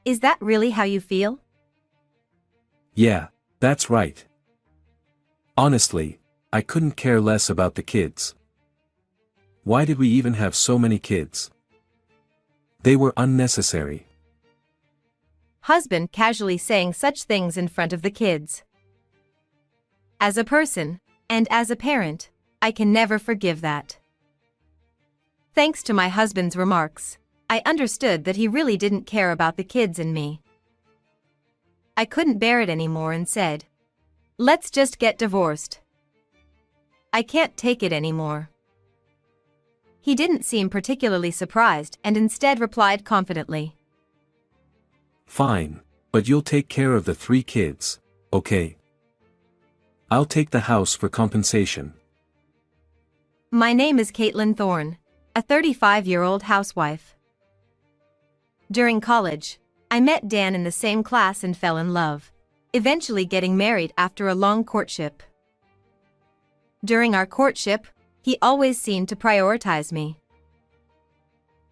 Is that really how you feel? Yeah, that's right. Honestly, I couldn't care less about the kids. Why did we even have so many kids? They were unnecessary. Husband casually saying such things in front of the kids. As a person, and as a parent, I can never forgive that. Thanks to my husband's remarks, I understood that he really didn't care about the kids and me. I couldn't bear it anymore and said, "Let's just get divorced. I can't take it anymore." He didn't seem particularly surprised and instead replied confidently, Fine, but you'll take care of the 3 kids, okay? I'll take the house for compensation. "My name is Caitlin Thorne, a 35-year-old housewife. During college, I met Dan in the same class and fell in love, eventually getting married after a long courtship. During our courtship, he always seemed to prioritize me.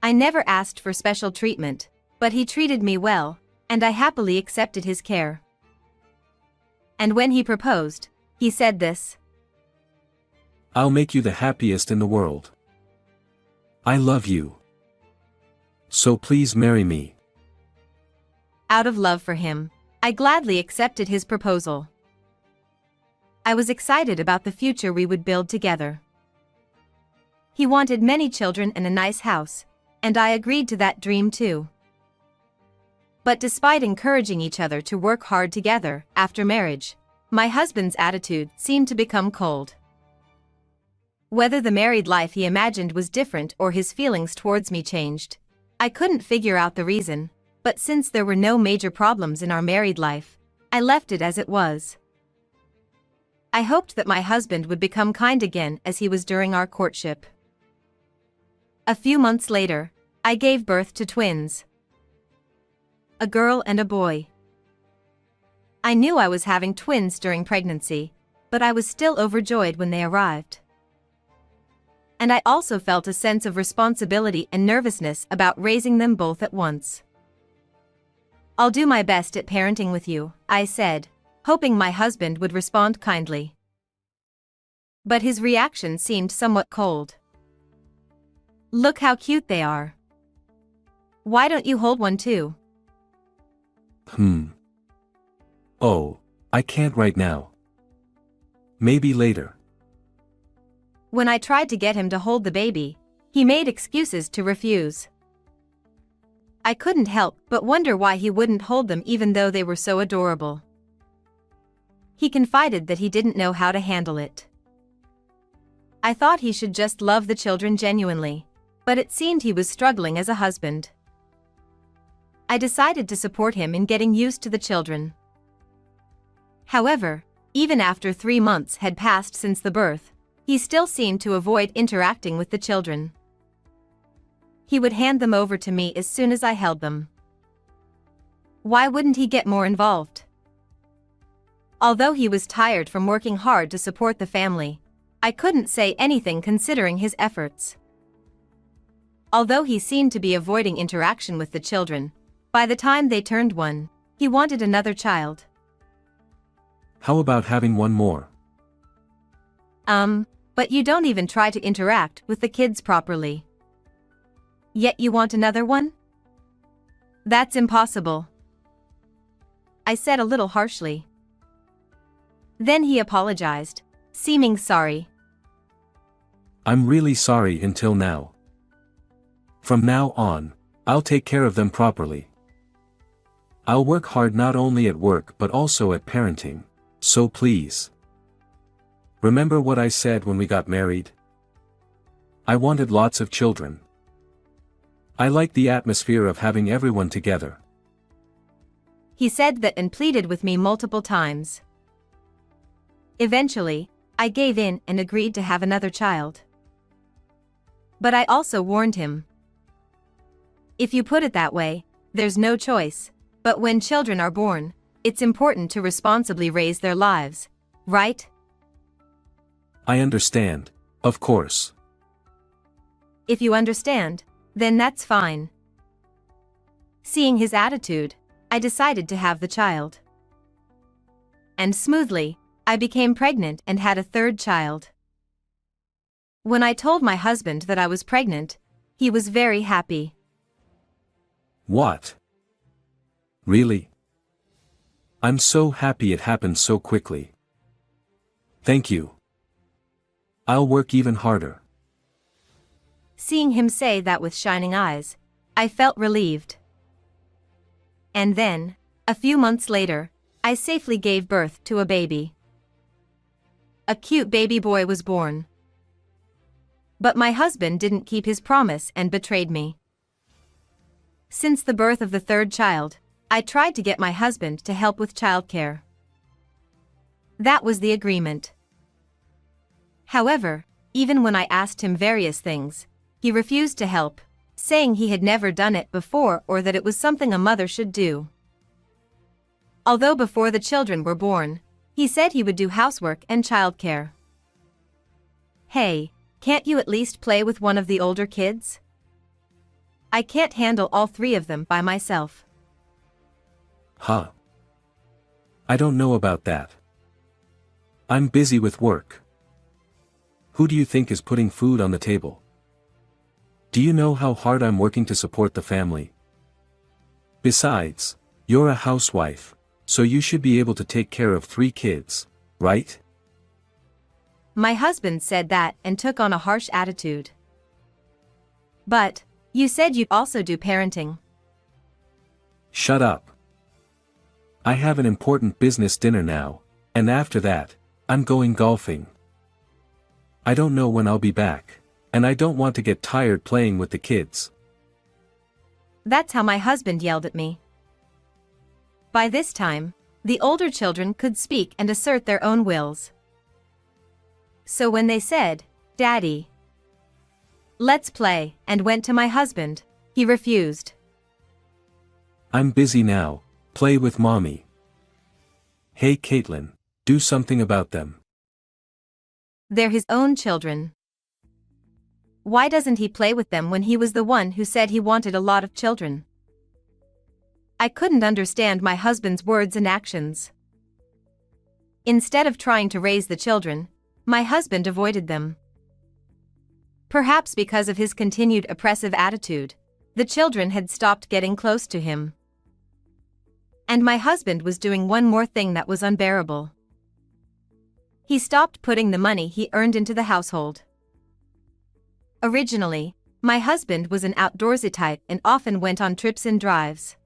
I never asked for special treatment, but he treated me well, and I happily accepted his care. And when he proposed, he said this: I'll make you the happiest in the world. I love you. So please marry me." Out of love for him, I gladly accepted his proposal. I was excited about the future we would build together. He wanted many children and a nice house, and I agreed to that dream too. But despite encouraging each other to work hard together after marriage, my husband's attitude seemed to become cold. Whether the married life he imagined was different or his feelings towards me changed, I couldn't figure out the reason, but since there were no major problems in our married life, I left it as it was. I hoped that my husband would become kind again as he was during our courtship. A few months later, I gave birth to twins. A girl and a boy. I knew I was having twins during pregnancy, but I was still overjoyed when they arrived. And I also felt a sense of responsibility and nervousness about raising them both at once. "I'll do my best at parenting with you," I said, hoping my husband would respond kindly. But his reaction seemed somewhat cold. "Look how cute they are. Why don't you hold one too?" Oh, I can't right now. Maybe later." When I tried to get him to hold the baby, he made excuses to refuse. I couldn't help but wonder why he wouldn't hold them even though they were so adorable. He confided that he didn't know how to handle it. I thought he should just love the children genuinely, but it seemed he was struggling as a husband. I decided to support him in getting used to the children. However, even after 3 months had passed since the birth, he still seemed to avoid interacting with the children. He would hand them over to me as soon as I held them. Why wouldn't he get more involved? Although he was tired from working hard to support the family, I couldn't say anything considering his efforts. Although he seemed to be avoiding interaction with the children, by the time they turned 1, he wanted another child. How about having one more? But you don't even try to interact with the kids properly. Yet you want another one? That's impossible, I said a little harshly. Then he apologized, seeming sorry. I'm really sorry until now. From now on, I'll take care of them properly. I'll work hard not only at work but also at parenting, so please. Remember what I said when we got married? I wanted lots of children. I like the atmosphere of having everyone together. He said that and pleaded with me multiple times. Eventually, I gave in and agreed to have another child. But I also warned him. If you put it that way, there's no choice, but when children are born, it's important to responsibly raise their lives, right? I understand, of course. If you understand, then that's fine. Seeing his attitude, I decided to have the child. And smoothly, I became pregnant and had a third child. When I told my husband that I was pregnant, he was very happy. What? Really? I'm so happy it happened so quickly. Thank you. I'll work even harder. Seeing him say that with shining eyes, I felt relieved. And then, a few months later, I safely gave birth to a baby. A cute baby boy was born. But my husband didn't keep his promise and betrayed me. Since the birth of the third child, I tried to get my husband to help with childcare. That was the agreement. However, even when I asked him various things, he refused to help, saying he had never done it before or that it was something a mother should do. Although before the children were born, he said he would do housework and childcare. Hey, can't you at least play with one of the older kids? I can't handle all three of them by myself. Huh? I don't know about that. I'm busy with work. Who do you think is putting food on the table? Do you know how hard I'm working to support the family? Besides, you're a housewife, so you should be able to take care of 3 kids, right? My husband said that and took on a harsh attitude. But, you said you'd also do parenting. Shut up. I have an important business dinner now, and after that, I'm going golfing. I don't know when I'll be back, and I don't want to get tired playing with the kids. That's how my husband yelled at me. By this time, the older children could speak and assert their own wills. So when they said, "Daddy, let's play," and went to my husband, he refused. I'm busy now, play with mommy. Hey Caitlin, do something about them. They're his own children. Why doesn't he play with them when he was the one who said he wanted a lot of children? I couldn't understand my husband's words and actions. Instead of trying to raise the children, my husband avoided them. Perhaps because of his continued oppressive attitude, the children had stopped getting close to him. And my husband was doing one more thing that was unbearable. He stopped putting the money he earned into the household. Originally, my husband was an outdoorsy type and often went on trips and drives.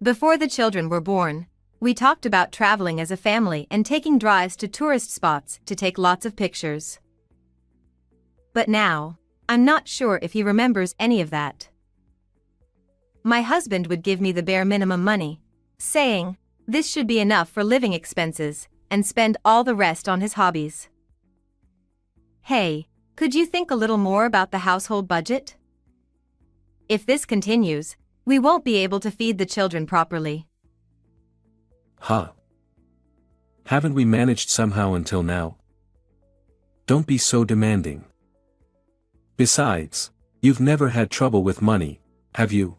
Before the children were born, we talked about traveling as a family and taking drives to tourist spots to take lots of pictures. But now, I'm not sure if he remembers any of that. My husband would give me the bare minimum money, saying, "This should be enough for living expenses," and spend all the rest on his hobbies. Hey, could you think a little more about the household budget? If this continues, we won't be able to feed the children properly. Huh? Haven't we managed somehow until now? Don't be so demanding. Besides, you've never had trouble with money, have you?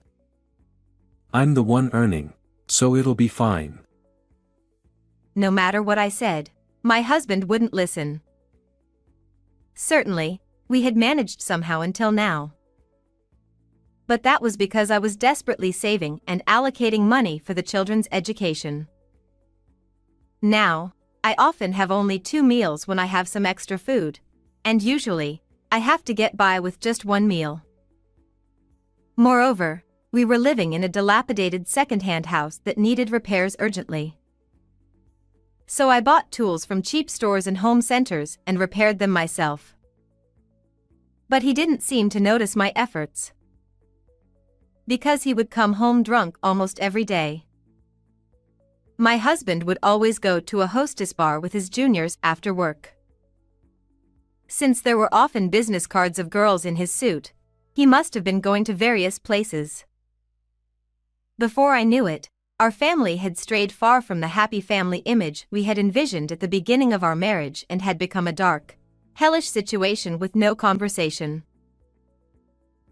I'm the one earning, so it'll be fine. No matter what I said, my husband wouldn't listen. Certainly, we had managed somehow until now. But that was because I was desperately saving and allocating money for the children's education. Now, I often have only 2 meals when I have some extra food, and usually, I have to get by with just 1 meal. Moreover, we were living in a dilapidated second-hand house that needed repairs urgently. So I bought tools from cheap stores and home centers and repaired them myself. But he didn't seem to notice my efforts. Because he would come home drunk almost every day. My husband would always go to a hostess bar with his juniors after work. Since there were often business cards of girls in his suit, he must have been going to various places. Before I knew it, our family had strayed far from the happy family image we had envisioned at the beginning of our marriage and had become a dark, hellish situation with no conversation.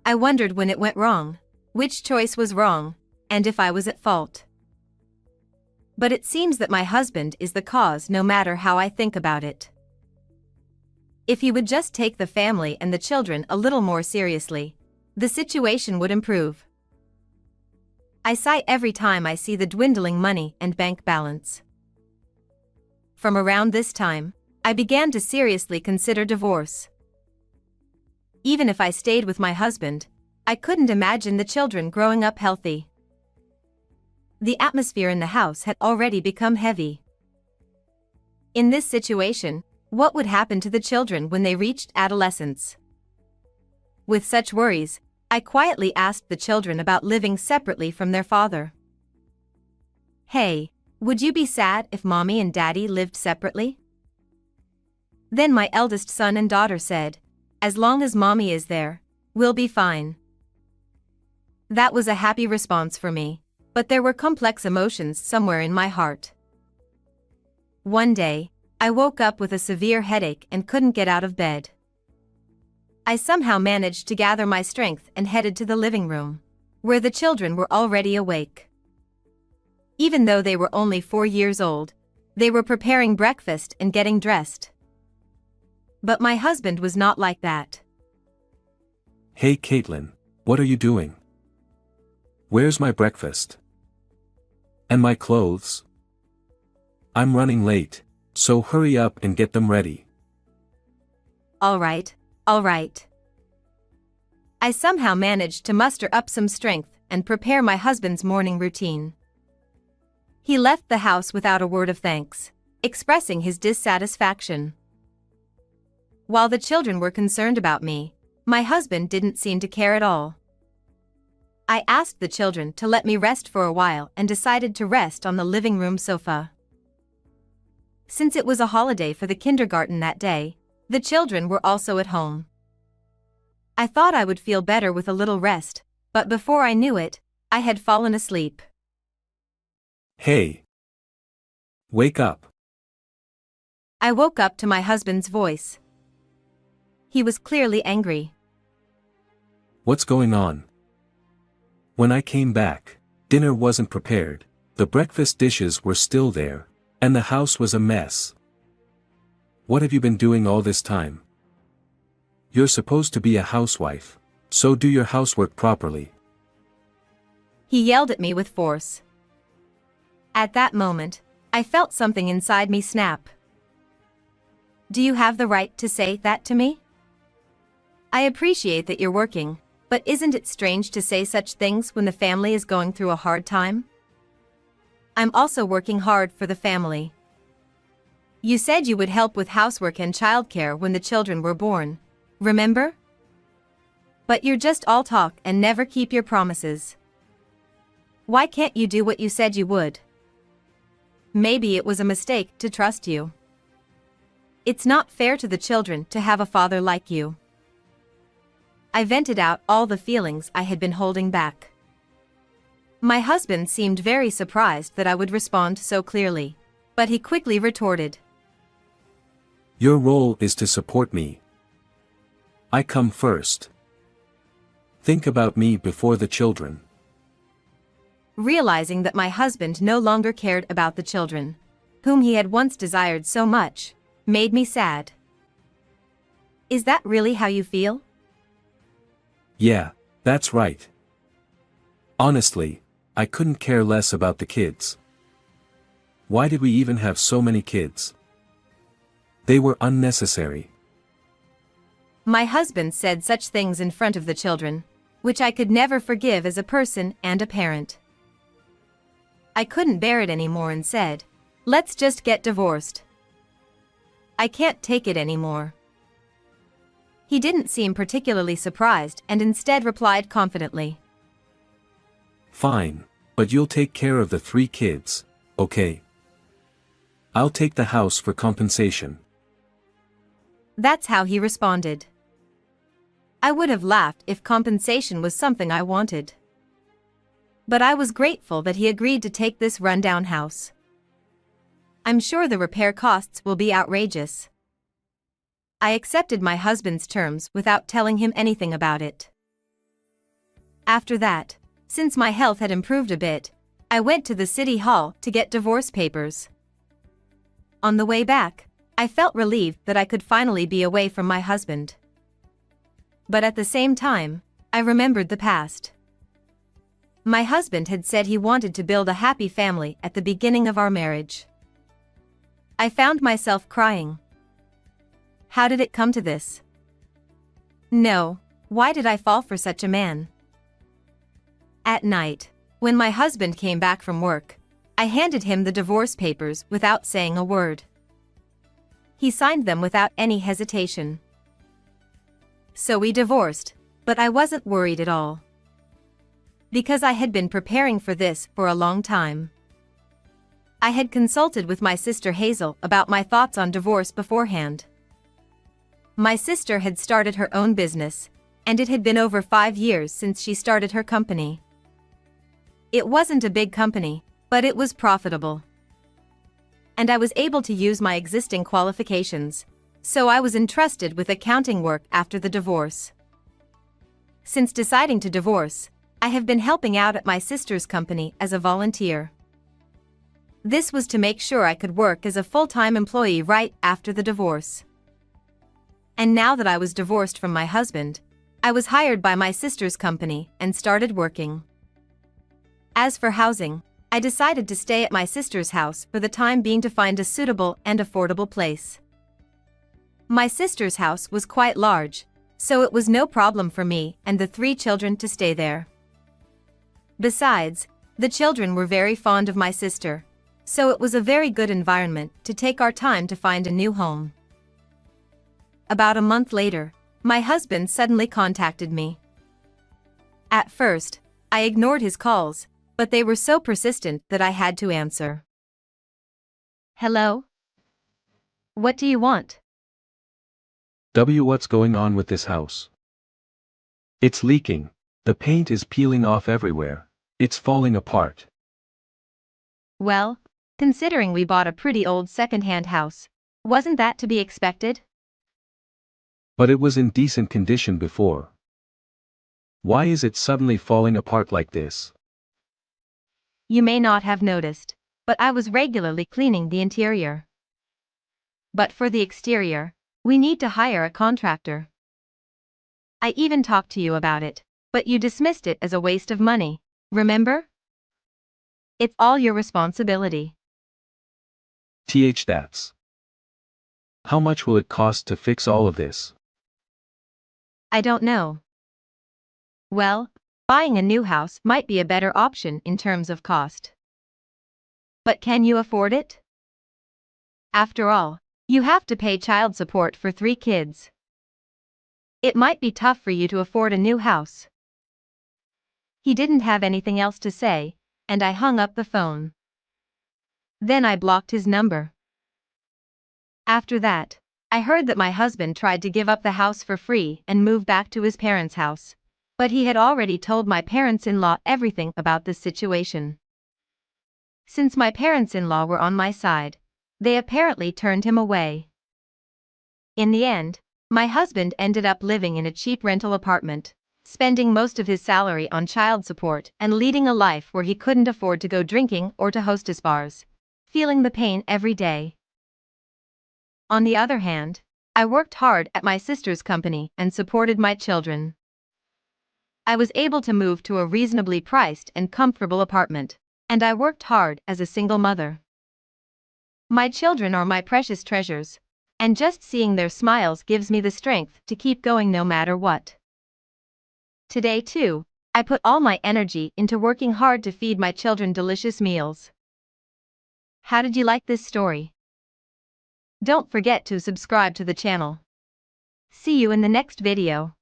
I wondered when it went wrong, which choice was wrong, and if I was at fault. But it seems that my husband is the cause no matter how I think about it. If he would just take the family and the children a little more seriously, the situation would improve. I sigh every time I see the dwindling money and bank balance. From around this time, I began to seriously consider divorce. Even if I stayed with my husband, I couldn't imagine the children growing up healthy. The atmosphere in the house had already become heavy. In this situation, what would happen to the children when they reached adolescence? With such worries, I quietly asked the children about living separately from their father. "Hey, would you be sad if mommy and daddy lived separately?" Then my eldest son and daughter said, "As long as mommy is there, we'll be fine." That was a happy response for me, but there were complex emotions somewhere in my heart. One day, I woke up with a severe headache and couldn't get out of bed. I somehow managed to gather my strength and headed to the living room, where the children were already awake. Even though they were only 4 years old, they were preparing breakfast and getting dressed. But my husband was not like that. Hey Caitlin, what are you doing? Where's my breakfast? And my clothes? I'm running late, so hurry up and get them ready. All right. I somehow managed to muster up some strength and prepare my husband's morning routine. He left the house without a word of thanks, expressing his dissatisfaction. While the children were concerned about me, my husband didn't seem to care at all. I asked the children to let me rest for a while and decided to rest on the living room sofa. Since it was a holiday for the kindergarten that day, the children were also at home. I thought I would feel better with a little rest, but before I knew it, I had fallen asleep. Hey! Wake up! I woke up to my husband's voice. He was clearly angry. What's going on? When I came back, dinner wasn't prepared, the breakfast dishes were still there, and the house was a mess. What have you been doing all this time? You're supposed to be a housewife, so do your housework properly. He yelled at me with force. At that moment, I felt something inside me snap. Do you have the right to say that to me? I appreciate that you're working, but isn't it strange to say such things when the family is going through a hard time? I'm also working hard for the family. You said you would help with housework and childcare when the children were born, remember? But you're just all talk and never keep your promises. Why can't you do what you said you would? Maybe it was a mistake to trust you. It's not fair to the children to have a father like you. I vented out all the feelings I had been holding back. My husband seemed very surprised that I would respond so clearly, but he quickly retorted. Your role is to support me. I come first. Think about me before the children. Realizing that my husband no longer cared about the children, whom he had once desired so much, made me sad. Is that really how you feel? Yeah, that's right. Honestly, I couldn't care less about the kids. Why did we even have so many kids? They were unnecessary. My husband said such things in front of the children, which I could never forgive as a person and a parent. I couldn't bear it anymore and said, "Let's just get divorced. I can't take it anymore." He didn't seem particularly surprised and instead replied confidently. Fine, but you'll take care of the 3 kids, okay? I'll take the house for compensation. That's how he responded. I would have laughed if compensation was something I wanted. But I was grateful that he agreed to take this rundown house. I'm sure the repair costs will be outrageous. I accepted my husband's terms without telling him anything about it. After that, Since my health had improved a bit, I went to the city hall to get divorce papers. On the way back, I felt relieved that I could finally be away from my husband. But at the same time, I remembered the past. My husband had said he wanted to build a happy family at the beginning of our marriage. I found myself crying. How did it come to this? No, why did I fall for such a man? At night, when my husband came back from work, I handed him the divorce papers without saying a word. He signed them without any hesitation. So we divorced, but I wasn't worried at all. Because I had been preparing for this for a long time. I had consulted with my sister Hazel about my thoughts on divorce beforehand. My sister had started her own business, and it had been over 5 years since she started her company. It wasn't a big company, but it was profitable. And I was able to use my existing qualifications, so I was entrusted with accounting work after the divorce. Since deciding to divorce, I have been helping out at my sister's company as a volunteer. This was to make sure I could work as a full-time employee right after the divorce. And now that I was divorced from my husband, I was hired by my sister's company and started working. As for housing, I decided to stay at my sister's house for the time being to find a suitable and affordable place. My sister's house was quite large, so it was no problem for me and the 3 children to stay there. Besides, the children were very fond of my sister, so it was a very good environment to take our time to find a new home. About a month later, my husband suddenly contacted me. At first, I ignored his calls, but they were so persistent that I had to answer. Hello? What do you want? What's going on with this house? It's leaking. The paint is peeling off everywhere. It's falling apart. Well, considering we bought a pretty old second-hand house, wasn't that to be expected? But it was in decent condition before. Why is it suddenly falling apart like this? You may not have noticed, but I was regularly cleaning the interior. But for the exterior, we need to hire a contractor. I even talked to you about it, but you dismissed it as a waste of money, remember? It's all your responsibility. That's. How much will it cost to fix all of this? I don't know. Well, buying a new house might be a better option in terms of cost. But can you afford it? After all, you have to pay child support for 3 kids. It might be tough for you to afford a new house. He didn't have anything else to say, and I hung up the phone. Then I blocked his number. After that, I heard that my husband tried to give up the house for free and move back to his parents' house. But he had already told my parents-in-law everything about this situation. Since my parents-in-law were on my side, they apparently turned him away. In the end, my husband ended up living in a cheap rental apartment, spending most of his salary on child support and leading a life where he couldn't afford to go drinking or to hostess bars, feeling the pain every day. On the other hand, I worked hard at my sister's company and supported my children. I was able to move to a reasonably priced and comfortable apartment, and I worked hard as a single mother. My children are my precious treasures, and just seeing their smiles gives me the strength to keep going no matter what. Today too, I put all my energy into working hard to feed my children delicious meals. How did you like this story? Don't forget to subscribe to the channel. See you in the next video.